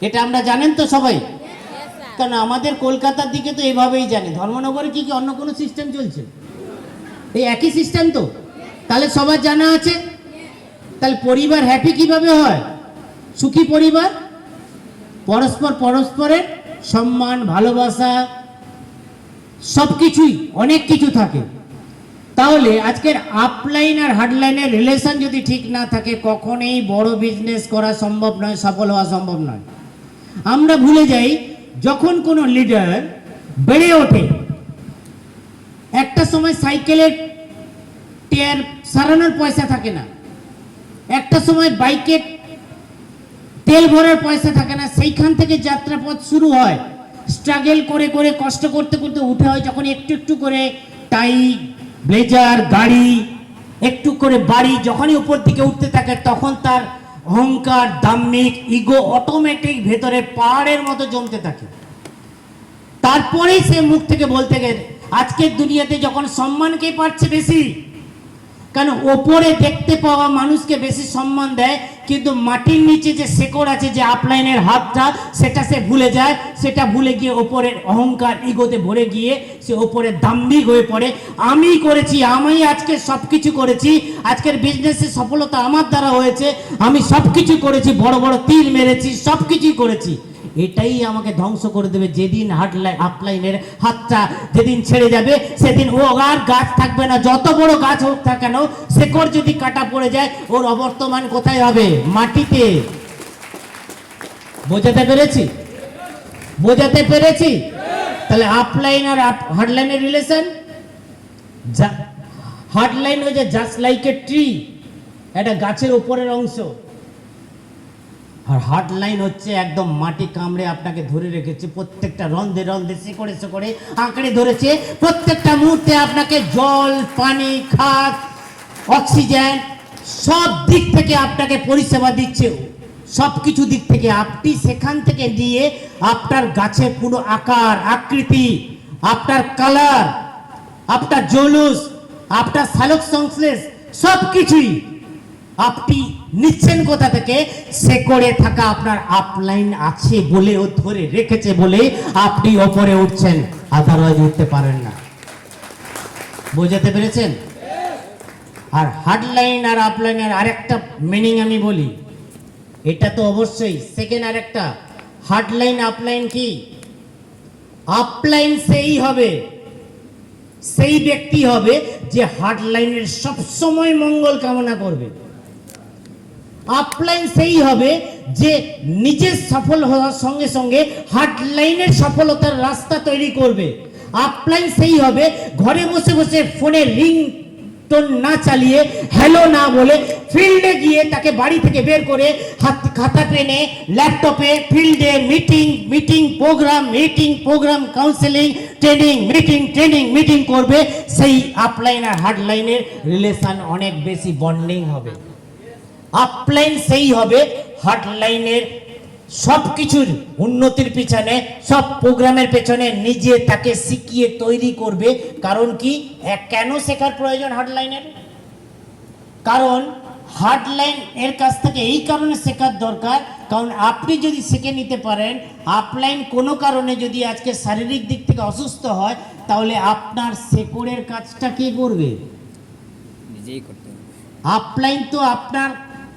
এটা আমরা জানেন তো সবাই? কারণ আমাদের কলকাতার দিকে তো এভাবেই জানে। ধর্মনগরে কি কি অন্য কোনো সিস্টেম চলছে? এই একই সিস্টেম তো। তাহলে সবার জানা আছে। তাহলে পরিবার হ্যাপি কিভাবে হয়? সুখী পরিবার পরস্পর পরস্পরের সম্মান, ভালোবাসা, সবকিছুই অনেক কিছু থাকে। তাহলে আজকের আপলাইন আর হার্ডলাইনের রিলেশন যদি ঠিক না থাকে, কখনোই বড় বিজনেস করা সম্ভব নয়, সফল হওয়া সম্ভব নয়। আমরা ভুলে যাই, যখন কোনো লিডার বেড়ে ওঠে, একটা সময় সাইকেলের টায়ার সারানোর পয়সা থাকে না, একটা সময় বাইকের তেল ভরার পয়সা থাকে না। সেইখান থেকে যাত্রাপথ শুরু হয়। স্ট্রাগল করে করে কষ্ট করতে করতে উঠে হয় যখন একটু একটু করে টাই, ব্লেজার, গাড়ি, একটু করে বাড়ি, যখনই উপর দিকে উঠতে থাকে তখন তার অহংকার, দাম্ভিক, ইগো অটোমেটিক ভেতরে পাহাড়ের মতো জমতে থাকে। তারপরেই সে মুখ থেকে বলতে গেলে, আজকের দুনিয়াতে যখন সম্মানকে পাচ্ছে বেশি, কারণ ওপরে দেখতে পাওয়া মানুষকে বেশি সম্মান দেয়, কিন্তু মাটির নিচে যে শেকড় আছে, যে আপলাইনের হাতটা, সেটা সে ভুলে যায়। সেটা ভুলে গিয়ে ওপরের অহংকার, ইগোতে ভরে গিয়ে সে ওপরে দাম্ভিক হয়ে পড়ে। আমি করেছি, আমি আজকে সব কিছু করেছি, আজকের বিজনেসে সফলতা আমার দ্বারা হয়েছে, আমি সব কিছু করেছি, বড় বড় তীর মেরেছি, সব কিছুই করেছি। এটাই আমাকে ধ্বংস করে দেবে। যেদিন আপলাইনের হাতটা যেদিন ছেড়ে যাবে, সেদিন ও আর গাছ থাকবে না। যত বড় গাছ হোক না কেন, শেকড় যদি কাটা পড়ে যায়, ওর অবর্তমান কোথায় হবে? মাটিতে। বোঝাতে পেরেছি? বোঝাতে পেরেছি? তাহলে আপলাইন আর হার্ডলাইনের রিলেশন, হার্ডলাইন হচ্ছে জাস্ট লাইক এ ট্রি, একটা গাছের উপরের অংশ, আর হার্ডলাইন হচ্ছে একদম মাটি কামড়ে আপনাকে ধরে রেখেছে। প্রত্যেকটা রন্ধে রন্ধে শেকড়ে শেকড়ে আঁকড়ে ধরেছে। প্রত্যেকটা মুহূর্তে আপনাকে জল, পানি, খাদ, অক্সিজেন সব দিক থেকে আপনাকে পরিষেবা দিচ্ছে। সব কিছু দিক থেকে আপনি সেখান থেকে নিয়ে আপনার গাছের পুরো আকার, আকৃতি, আপনার কালার, আপনার জলুস, আপনার সালোক সংশ্লেষ, সব কিছুই আপনি নিচ্ছেন কোথা থেকে? শেকড়ে থাকা আপনার আপলাইন আছে বলে, ও ধরে রেখেছে বলে আপনি ওপরে উঠছেন, আদারওয়াইজ উঠতে পারেন না। বোঝাতে পেরেছেন? আর হার্ডলাইন আর আপলাইনের আরেকটা মিনিং আমি বলি, এটা তো অবশ্যই সেকেন্ড। আরেকটা হার্ডলাইন আপলাইন কি? আপলাইন সেই হবে, সেই ব্যক্তি হবে যে হার্ডলাইনের সবসময় মঙ্গল কামনা করবে। আপলাইন সেই হবে যে নিজের সফল হওয়ার সঙ্গে সঙ্গে হার্ডলাইনের সফলতার রাস্তা তৈরি করবে। আপলাইন সেই হবে ঘরে বসে বসে ফোনে রিং টোন না চালিয়ে, হ্যালো না বলে, ফিল্ডে গিয়ে তাকে বাড়ি থেকে বের করে খাতা পেনে, ল্যাপটপে ফিল্ডে প্রোগ্রাম, কাউন্সেলিং, ট্রেনিং করবে। সেই আপলাইন আর হার্ডলাইনের রিলেশন অনেক বেশি বন্ডিং হবে। আপলাইন সেই হবে হার্ডলাইনের সব কিছুর উন্নতির পিছনে, সব প্রোগ্রামের পেছনে নিজে তাকে শিখিয়ে তৈরি করবে। কারণ কি? কেন শেখার প্রয়োজন হার্ডলাইনের? কারণ হার্ডলাইন এর কাছ থেকে এই কারণে শেখার দরকার, কারণ আপনি যদি শিখে নিতে পারেন, আপলাইন কোনো কারণে যদি আজকে শারীরিক দিক থেকে অসুস্থ হয়, তাহলে আপনার শেকড়ের কাজটা কে করবে? নিজেই করতে হবে। আপলাইন তো আপনার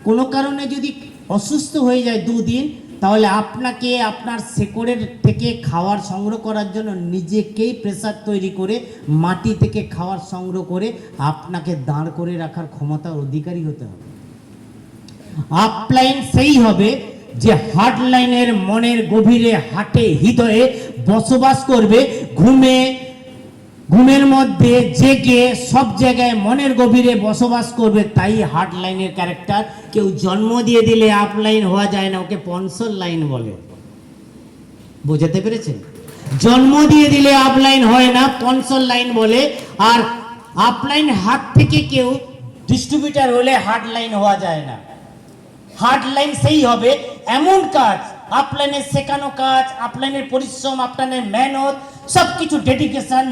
কোনো কারণে যদি অসুস্থ হয়ে যায় 2 দিন, তাহলে আপনাকে আপনার শেকড়ের থেকে খাবার সংগ্রহ করার জন্য নিজেকেই প্রেসার তৈরি করে মাটি থেকে খাবার সংগ্রহ করে আপনাকে দাঁড় করে রাখার ক্ষমতার অধিকারী হতে হবে। আপলাইন সেই হবে যে হার্ডলাইনের মনের গভীরে, হাটে, হৃদয়ে বসবাস করবে। ঘুমের মধ্যে, জেগে, সব জায়গায় মনের গভীরে বসবাস করবে। তাই হার্ডলাইনের ক্যারেক্টার। কেউ জন্ম দিয়ে দিলে আপলাইন হওয়া যায় না, ওকে পনসল লাইন বলে। বোঝাতে পেরেছেন? জন্ম দিয়ে দিলে আপলাইন হয় না, পনসল লাইন বলে। আর আপলাইন হাত থেকে কেউ ডিস্ট্রিবিউটার হলে হার্ডলাইন হওয়া যায় না। হার্ডলাইন সেই হবে এমন কাজ, আপলাইনের শেখানো কাজ, আপলাইনের পরিশ্রম, আপলাইনের মেহনত, সবকিছু ডেডিকেশন